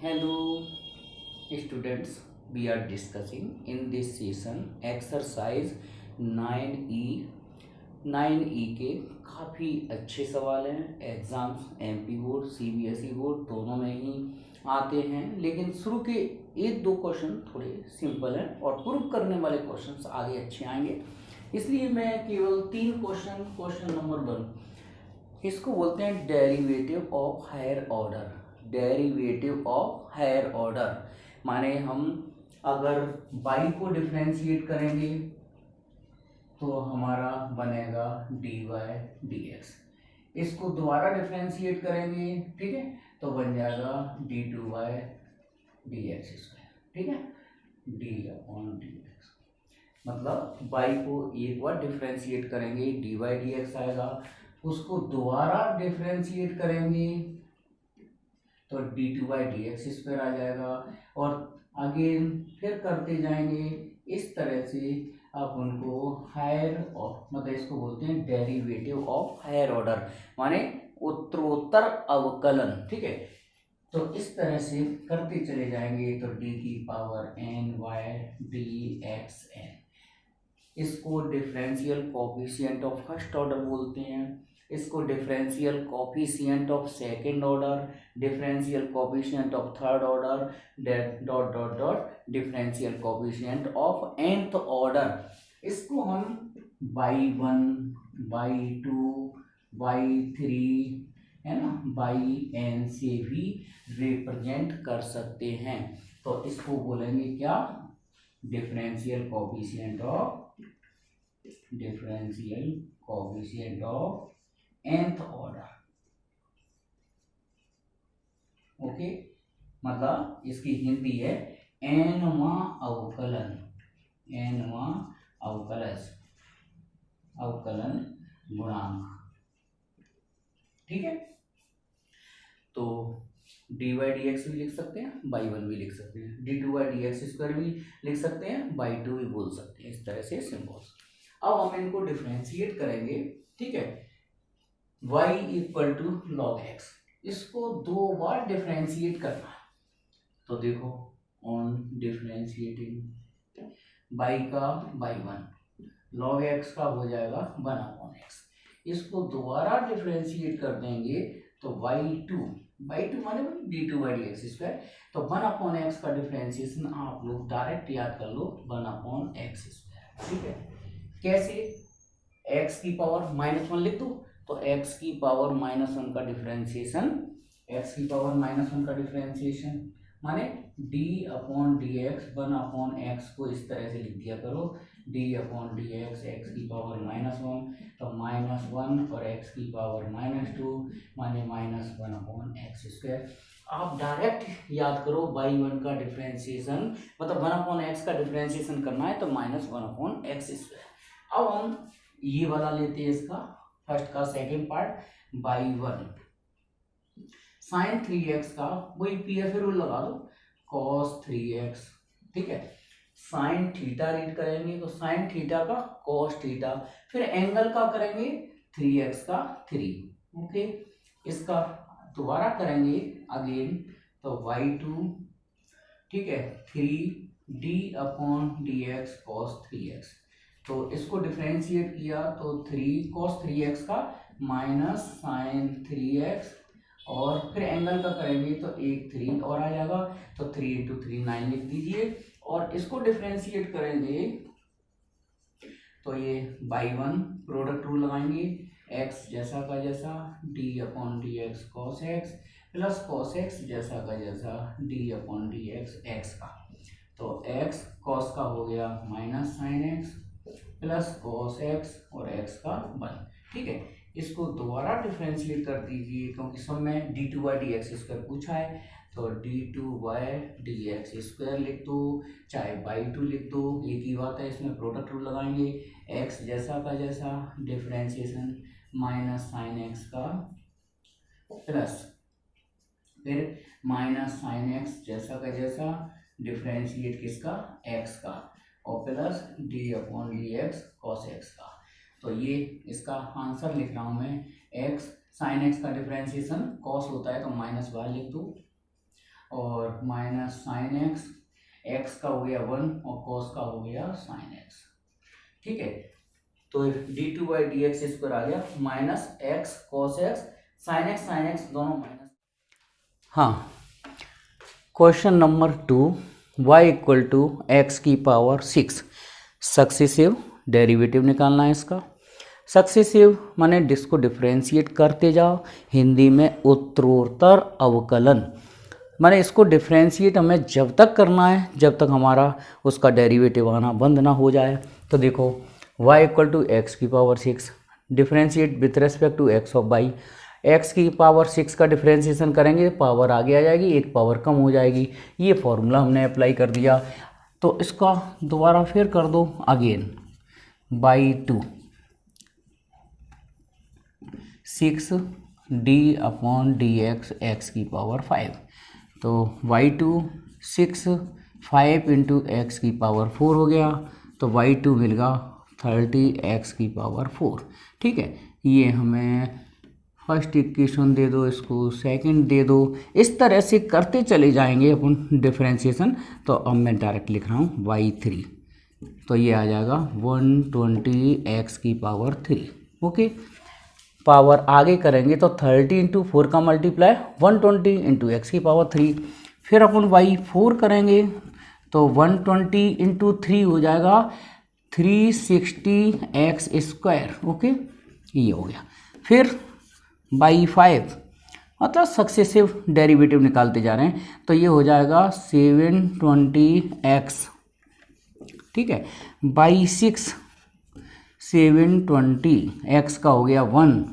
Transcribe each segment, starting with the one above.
Hello students, we are discussing in this session exercise 9E। 9E के काफ़ी अच्छे सवाल हैं। Exams MP board CBSE board दोनों में ही आते हैं, लेकिन शुरू के एक दो क्वेश्चन थोड़े सिंपल हैं और प्रूव करने वाले क्वेश्चंस आगे अच्छे आएंगे। इसलिए मैं केवल 3 क्वेश्चन नंबर 1 इसको बोलते हैं derivative of higher order. Derivative of higher order माने हम अगर y को डिफरेंशिएट करेंगे तो हमारा बनेगा dy dx। इसको दोबारा डिफरेंशिएट करेंगे, ठीक है, तो बन जाएगा d2y dx स्क्वायर, ठीक है, d/dx। मतलब y को एक बार डिफरेंशिएट करेंगे dy dx आएगा, उसको दोबारा डिफरेंशिएट करेंगे तो d2/dx स्क्वायर आ जाएगा, और अगेन फिर करते जाएंगे इस तरह से। अब उनको हायर मतलब इसको बोलते हैं डेरिवेटिव ऑफ हायर ऑर्डर, माने उत्तरोत्तर अवकलन, ठीक है। तो इस तरह से करते चले जाएंगे तो d की पावर ny dxn, इसको differential coefficient of first order बोलते हैं, इसको differential coefficient of second order, differential coefficient of third order, dot dot dot differential coefficient of nth order. इसको हम y1 y2 y3 है ना yn से भी रिप्रेजेंट कर सकते हैं। तो इसको बोलेंगे क्या, differential coefficient of nth order. Okay, मतलब इसकी हिंदी है nवां अवकलन, nवां अवकलन गुणांक, ठीक है। तो dy/dx भी लिख सकते हैं, y1 भी लिख सकते हैं, d2/dx स्क्वायर भी लिख सकते हैं, y2 भी बोल सकते हैं, इस तरह से सिंबल्स। अब हम इनको डिफरेंशिएट करेंगे, ठीक है। y = log x, इसको 2 बार डिफरेंशिएट करना है। तो देखो, ऑन डिफरेंशिएटिंग y का y1 log x का हो जाएगा 1/x, इसको दोबारा डिफरेंशिएट कर देंगे तो y2 माने d2/dx स्क्वायर, तो 1/x का डिफरेंशिएशन आप लोग डायरेक्ट याद कर लो 1/x स्क्वायर, ठीक है। कैसे, x की पावर -1 लिख दो तो x की पावर -1 का डिफरेंशिएशन, माने d/dx 1/x को इस तरह से लिख दिया करो, d/dx x की पावर -1 तो -1 और x की पावर -2 माने -1/x स्क्वायर। आप डायरेक्ट याद करो y1 का डिफरेंशिएशन, मतलब 1/x का डिफरेंशिएशन करना है तो -1/x स्क्वायर। अब हम ये वाला लेते हैं, इसका फर्स्ट का second part, y1 sin 3x का वही पीएफ रूल लगा दो, cos 3x, ठीक है। साइन थीटा रीड करेंगे तो साइन थीटा का cos थीटा, फिर एंगल का करेंगे 3x का 3, ओके। इसका दोबारा करेंगे अगेन तो y2, ठीक है, 3d/dx cos 3x, तो इसको डिफरेंशिएट किया तो 3 cos 3x का माइनस साइन 3x, और फिर एंगल का करेंगे तो एक 3 और आ जाएगा, तो 3 × 3 9 लिख दीजिए, और इसको डिफरेंशिएट करेंगे तो ये y1 प्रोडक्ट रूल लगाएंगे, x जैसा का जैसा d/dx cos x plus cos x जैसा का जैसा d/dx x का, तो x cos का हो गया minus sine x plus cos x और x का 1, ठीक है। इसको दोबारा डिफरेंशिएट कर दीजिए क्योंकि सब में d2/dx स्क्वायर पूछा है, तो d2/dx स्क्वायर लिख दो, चाहे y2 लिख दो, एक ही बात है, इसमें प्रोडक्ट रूल लगाएंगे, x जैसा का जैसा डिफरेंशिएशन माइनस साइन x का प्लस फिर माइनस साइन x जैसा का जैसा डिफरेंशिएट किसका, x का, और प्लस d/dx cos x का। तो ये इसका आंसर लिख रहा हूं मैं, x साइन x का डिफरेंशिएशन cos होता है तो -y लिख दो, और माइनस साइन एक्स, एक्स का हो गया 1 और कॉस का हो गया साइन एक्स। ठीक है, तो d2/dx स्क्वायर आ गया minus x cos x sine x दोनों माइनस। हाँ, question number 2, y equal to x की पावर 6 सक्सेसिव डेरिवेटिव निकालना है इसका। सक्सेसिव माने जिसको डिफ्रेंशिएट करते जाओ, हिंदी में उत्तरोत्तर अवकलन। माने इसको डिफ्रेंशिएट हमें जब तक करना है जब तक हमारा उसका डेरिवेटिव आना बंद ना हो जाए। तो देखो y इक्वल टू एक्स की power 6 differentiate with respect to x of y, x की पावर 6 का डिफ्रेंशिएशन करेंगे, पावर आगे आ जाएगी, एक पावर कम हो जाएगी। ये फॉर्मूला हमने अप्लाई कर दिया। तो इसका दोबारा फिर कर दो अगेन, बाई 2 6d/dx एक्स की पावर 5। तो y2 6 5 इंटू एक्स की पावर 4 हो गया, तो y2 मिलेगा 30 एक्स की पावर 4। ठीक है, ये हमें फर्स्ट इक्वेशन दे दो, इसको सेकंड दे दो, इस तरह से करते चले जाएंगे अपन डिफरेंशिएशन। तो अब मैं डायरेक्ट लिख रहा हूँ y3, तो ये आ जाएगा 120 एक्स की पावर 3। ओके, पावर आगे करेंगे तो 30 इंटू 4 का मल्टीप्लाई 120 इंटू एक्स की पावर 3। फिर अपन y4 करेंगे तो 120 इंटू 3 हो जाएगा 360 एक्स स्क्वायर। ओके, ये हो गया। फिर बाई 5 मतलब सक्सेसिव डेरिवेटिव निकालते जा रहे हैं, तो ये हो जाएगा 720 एक्स। ठीक है, बाई 6 720 एक्स का हो गया 1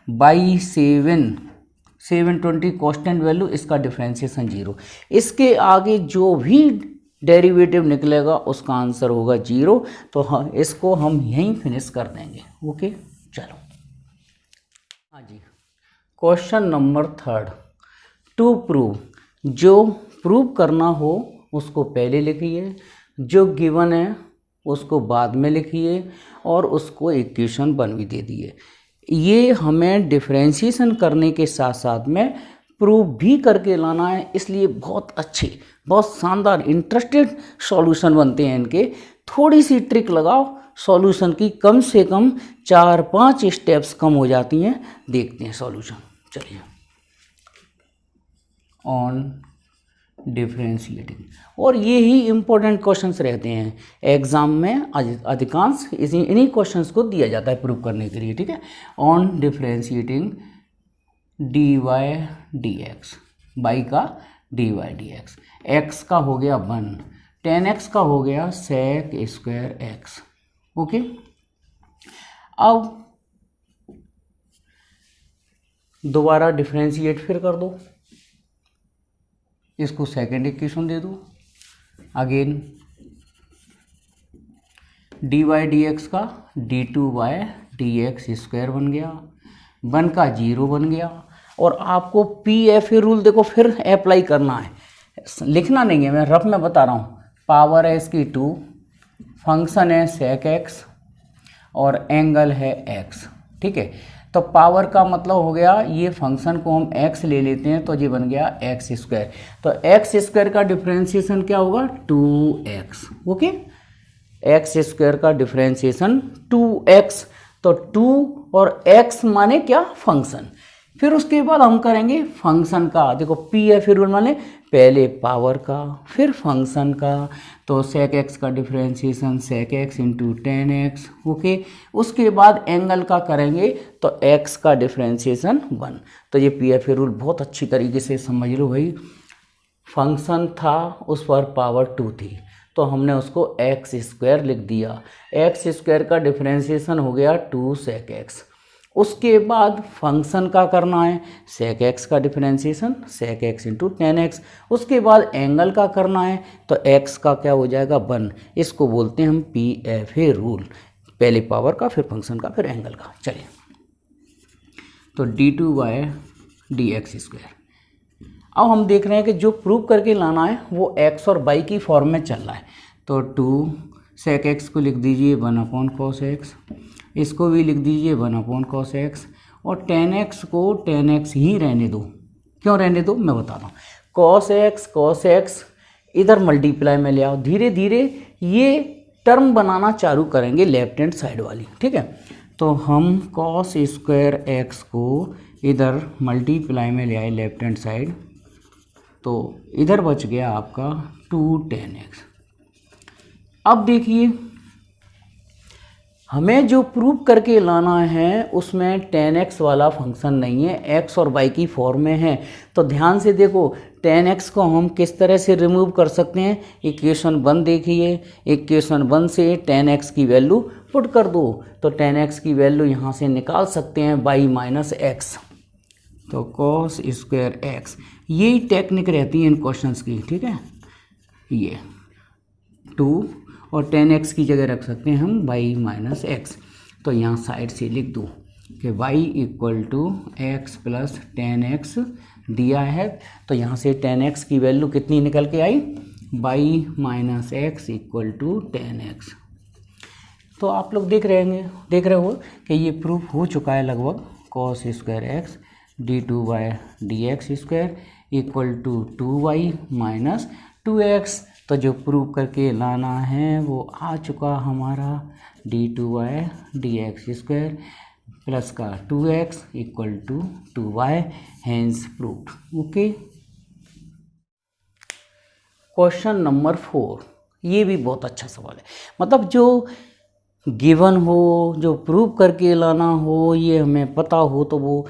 बाई 720 कांस्टेंट वैल्यू, इसका डिफरेंशिएशन 0। इसके आगे जो भी डेरिवेटिव निकलेगा उसका आंसर होगा 0। तो हाँ, इसको हम यहीं फिनिश कर देंगे। ओके, चलो हाँ जी, क्वेश्चन नंबर 3, टू प्रूव। जो प्रूव करना हो उसको पहले लिखिए, जो गिवन है उसको बाद में लिखिए, और उसको इक्वेशन बन भी दे दिए। ये हमें डिफरेंशिएशन करने के साथ साथ में प्रूव भी करके लाना है, इसलिए बहुत अच्छे, बहुत शानदार इंटरेस्टेड सॉल्यूशन बनते हैं इनके। थोड़ी सी ट्रिक लगाओ, सॉल्यूशन की कम से कम 4-5 स्टेप्स कम हो जाती हैं। देखते हैं सॉल्यूशन, चलिए। ऑन डिफरेंशिएटिंग, और ये ही इम्पोर्टेंट क्वेश्चंस रहते हैं एग्जाम में, अधिकांश इन्हीं क्वेश्चंस को दिया जाता है प्रूव करने के लिए। ठीक है, ऑन डिफरेंशिएटिंग dy/dx, बाई का dy/dx, x का हो गया 1, 10x का हो गया sec स्क्वायर x। ओके, अब दोबारा डिफरेंशिएट फिर कर दो, इसको सेकेंड इक्वेशन दे दो। अगेन dy/dx का d2/dx स्क्वायर बन गया, 1 का 0 बन गया। और आपको PFA रूल देखो फिर अप्लाई करना है, लिखना नहीं है, मैं रफ में बता रहा हूँ। पावर है इसकी 2, फंक्शन है sec x और एंगल है x। ठीक है, तो पावर का मतलब हो गया, ये फंक्शन को हम x ले लेते हैं तो ये बन गया एक्स स्क्वायर। तो एक्स स्क्वायर का डिफरेंशिएशन क्या होगा 2x। ओके, एक्स स्क्वायर का डिफरेंशिएशन 2x, तो 2 और x माने क्या, फंक्शन। फिर उसके बाद हम करेंगे फंक्शन का। देखो PFA रूल माने पहले पावर का फिर फंक्शन का, तो sec x का differentiation sec x into 10x। Okay, उसके बाद एंगल का करेंगे तो x का डिफरेंशिएशन 1। तो ये PFA रूल बहुत अच्छी तरीके से समझ लो भाई। फंक्शन था, उस पर पावर 2 थी, तो हमने उसको एक्स स्क्वायर लिख दिया। एक्स स्क्वायर का डिफरेंशिएशन हो गया 2 sec x। उसके बाद फंक्शन का करना है sec x का differentiation sec x into 10x। उसके बाद एंगल का करना है तो x का क्या हो जाएगा 1। इसको बोलते हैं हम PFA रूल, पहले पावर का फिर फंक्शन का फिर एंगल का। चलिए, तो d2/dx स्क्वायर। अब हम देख रहे हैं कि जो प्रूव करके लाना है वो x और y की फॉर्म में चल रहा है। तो 2 sec x को लिख दीजिए 1/cos x, इसको भी लिख दीजिए 1/cos x, और 10x को 10x ही रहने दो, क्यों रहने दो, मैं बताता हूँ। cos x इधर मल्टीप्लाई में ले आओ, धीरे धीरे ये टर्म बनाना चालू करेंगे लेफ्ट हैंड साइड वाली, ठीक है। तो हम cos स्क्वायर x को इधर मल्टीप्लाई में ले आए लेफ्ट हैंड साइड, तो इधर बच गया आपका 2 tan x। अब देखिए हमें जो प्रूव करके लाना है उसमें tan x वाला फंक्शन नहीं है, x और y की फॉर्म में है। तो ध्यान से देखो tan x को हम किस तरह से रिमूव कर सकते हैं। इक्वेशन 1 देखिए, इक्वेशन 1 से tan x की वैल्यू पुट कर दो, तो tan x की वैल्यू यहाँ से निकाल सकते हैं y माइनस एक्स, तो cos स्क्वायर x। यही टेक्निक रहती है इन क्वेश्चंस की, ठीक है। ये 2 और tan x की जगह रख सकते हैं हम y माइनस एक्स। तो यहाँ साइड से लिख दूँ कि y equal to x plus tan x दिया है, तो यहाँ से tan x की वैल्यू कितनी निकल के आई, y minus x equal to tan x। तो आप लोग देख रहे हो कि ये प्रूफ हो चुका है लगभग। cos square x d2/dx square equal to 2y minus 2x। तो जो प्रूव करके लाना है वो आ चुका हमारा d2/dx स्क्वायर प्लस का 2x equal to 2y, hence proved. Okay. Question number 4, ये भी बहुत अच्छा सवाल है। मतलब जो गिवन हो, जो प्रूव करके लाना हो, ये हमें पता हो तो वो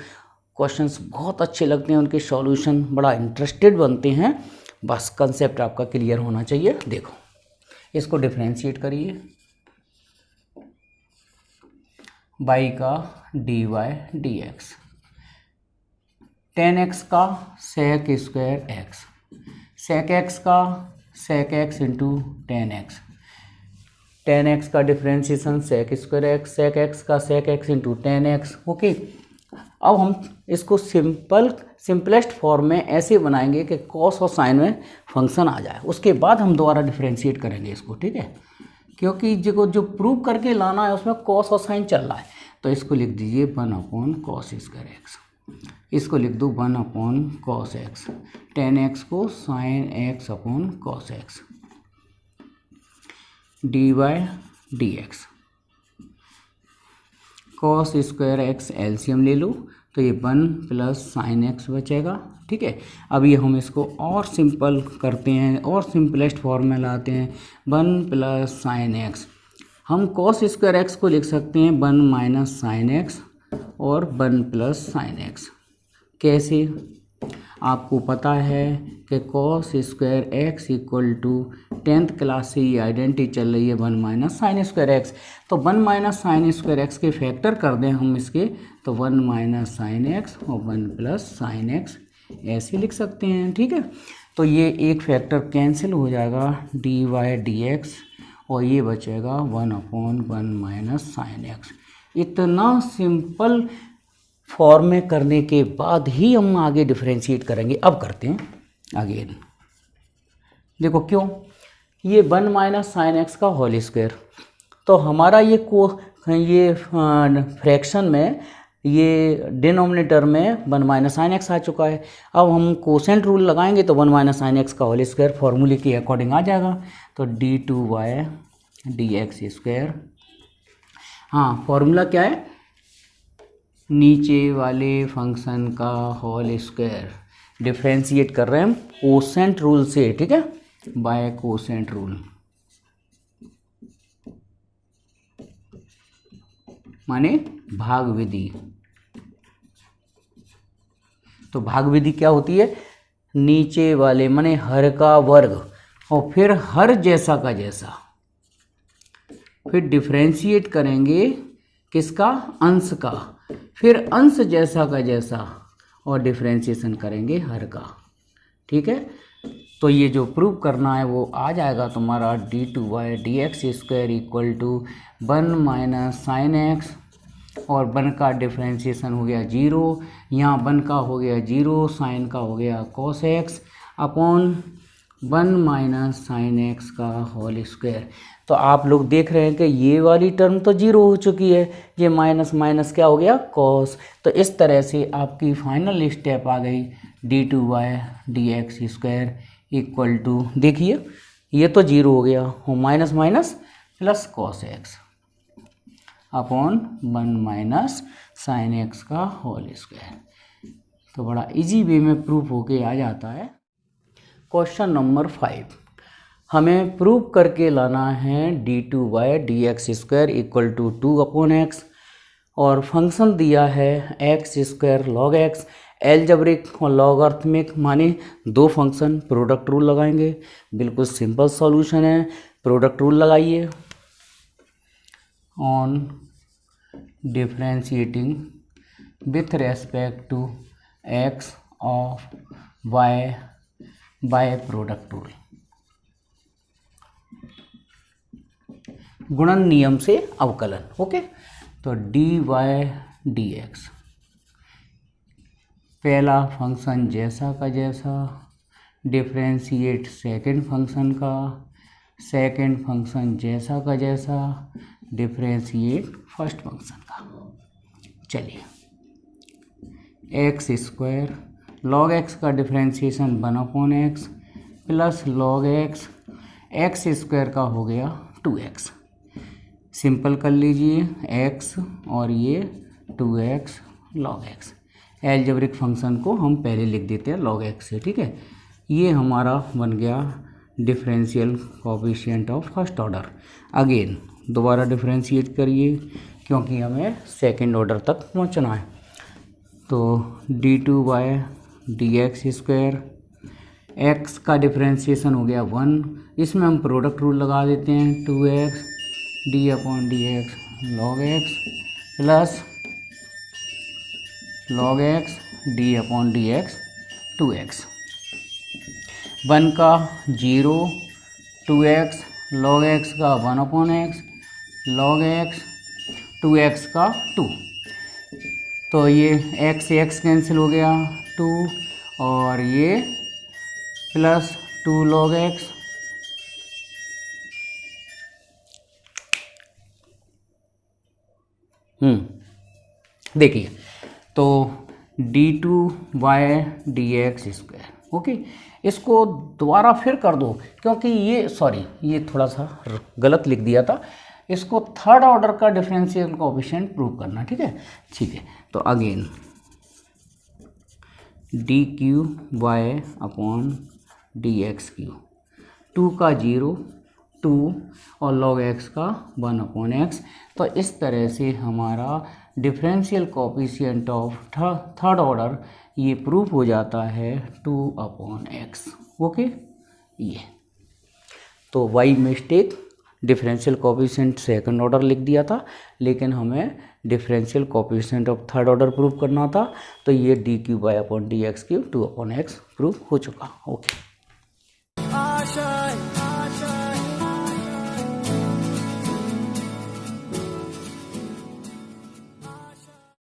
क्वेश्चंस बहुत अच्छे लगते हैं, उनके सॉल्यूशन बड़ा इंटरेस्टेड बनते हैं। बस कंसेप्ट आपका क्लियर होना चाहिए। देखो इसको डिफरेंशिएट करिए, y का dy/dx, tan x का sec square x, sec x का sec x into tan x, tan x का differentiation sec square x, sec x का sec x into tan x। Okay. अब हम इसको सिंपलेस्ट फॉर्म में ऐसे बनाएंगे कि cos और sin में फंक्शन आ जाए, उसके बाद हम दोबारा डिफरेंशिएट करेंगे इसको, ठीक है। क्योंकि जो प्रूव करके लाना है उसमें cos और sin चल रहा है। तो इसको लिख दीजिए 1/cos स्क्वायर x, इसको लिख दो 1/cos x, tan x को sin x/cos x, dy/dx। cos square x LCM ले लो, तो ये 1 प्लस साइन एक्स बचेगा, ठीक है। अब ये हम इसको और सिंपल करते हैं और सिंपलेस्ट फॉर्म में लाते हैं, 1 प्लस साइन एक्स। हम cos स्क्वायर एक्स को लिख सकते हैं 1 माइनस साइन एक्स और 1 प्लस साइन एक्स। कैसे, आपको पता है कि cos square x equal to 10th class से ये आइडेंटिटी चल रही है 1 माइनस साइन स्क्वायर एक्स। तो 1 माइनस साइन स्क्वायर एक्स के फैक्टर कर दें हम इसके, तो 1 माइनस साइन एक्स और 1 प्लस साइन एक्स ऐसे लिख सकते हैं, ठीक है। तो ये एक फैक्टर कैंसिल हो जाएगा dy/dx और ये बचेगा 1/1 माइनस साइन एक्स। इतना सिंपल फॉर्म में करने के बाद ही हम आगे डिफरेंशिएट करेंगे। अब करते हैं आगे। देखो क्यों, ये 1 माइनस साइन एक्स का होल स्क्वायर, तो हमारा ये फ्रैक्शन में ये डिनोमिनेटर में 1 माइनस साइन एक्स आ चुका है। अब हम कोसेंट रूल लगाएंगे तो 1 माइनस साइन एक्स का होल स्क्वायर फॉर्मूले के अकॉर्डिंग आ जाएगा, तो d2/dx स्क्वायर। हाँ, फॉर्मूला क्या है, नीचे वाले फंक्शन का होल स्क्वायर। डिफरेंशिएट कर रहे हैं हम कोसेंट रूल से, ठीक है, बाय कोसेंट रूल, माने भाग विधि। तो भाग विधि क्या होती है, नीचे वाले माने हर का वर्ग और फिर हर जैसा का जैसा, फिर डिफरेंशिएट करेंगे किसका, अंश का, फिर अंश जैसा का जैसा और डिफरेंशिएशन करेंगे हर का, ठीक है। तो ये जो प्रूव करना है वो आ जाएगा तुम्हारा d2/dx square equal to 1 minus sine x और 1 का डिफरेंशिएशन हो गया 0, यहाँ 1 का हो गया 0, साइन का हो गया cos x upon 1 minus sine x का होल स्क्वायर। तो आप लोग देख रहे हैं कि ये वाली टर्म तो जीरो हो चुकी है, ये माइनस माइनस क्या हो गया कॉस। तो इस तरह से आपकी फाइनल स्टेप आ गई d2/dx² इक्वल टू, देखिए ये तो जीरो हो गया और minus minus plus cos x upon 1 minus sine x का होल स्क्वायर। तो बड़ा इजी वे में प्रूफ होके आ जाता है। क्वेश्चन नंबर 5, हमें प्रूफ करके लाना है d2/dx² इक्वल टू 2/x और फंक्शन दिया है x² log x। एलजेब्रिक और लॉगरिथमिक माने दो फंक्शन, प्रोडक्ट रूल लगाएंगे। बिल्कुल सिंपल सॉल्यूशन है, प्रोडक्ट रूल लगाइए। On differentiating with respect to x of y by product rule, गुणन नियम से अवकलन। ओके, तो dy/dx पहला फंक्शन जैसा का जैसा, डिफरेंशिएट सेकंड फंक्शन का, सेकंड फंक्शन जैसा का जैसा, डिफरेंशिएट फर्स्ट फंक्शन का। चलिए, x² log x का differentiation 1/x plus log x² का हो गया 2x। सिंपल कर लीजिए, x और ये 2x log x। Algebraic function को हम पहले लिख देते हैं log x से, ठीक है। ये हमारा बन गया differential coefficient of first order. Again दोबारा डिफरेंशिएट करिए क्योंकि हमें सेकंड ऑर्डर तक पहुंचना है। तो d2/dx², x का डिफरेंशिएशन हो गया 1, इसमें हम प्रोडक्ट रूल लगा देते हैं। 2x d/dx log x plus log x d/dx 2x। 1 का 0, 2x log x का 1/x log x 2x का 2। तो ये x से x कैंसिल हो गया 2 और ये प्लस 2 log x। देखिए, तो d2/dx²। ओके, इसको दोबारा फिर कर दो क्योंकि ये ये थोड़ा सा गलत लिख दिया था। इसको थर्ड ऑर्डर का डिफरेंशियल कोएफिशिएंट प्रूव करना, ठीक है। ठीक है, तो अगेन dq/dx³, 2 का 0, 2 और log x का 1/x। तो इस तरह से हमारा differential coefficient of third order ये प्रूफ हो जाता है 2/x। ओके, ये तो by mistake differential coefficient second order लिख दिया था, लेकिन हमें differential coefficient of third order proof करना था। तो ये dq/dx³ 2/x प्रूफ हो चुका। ओके।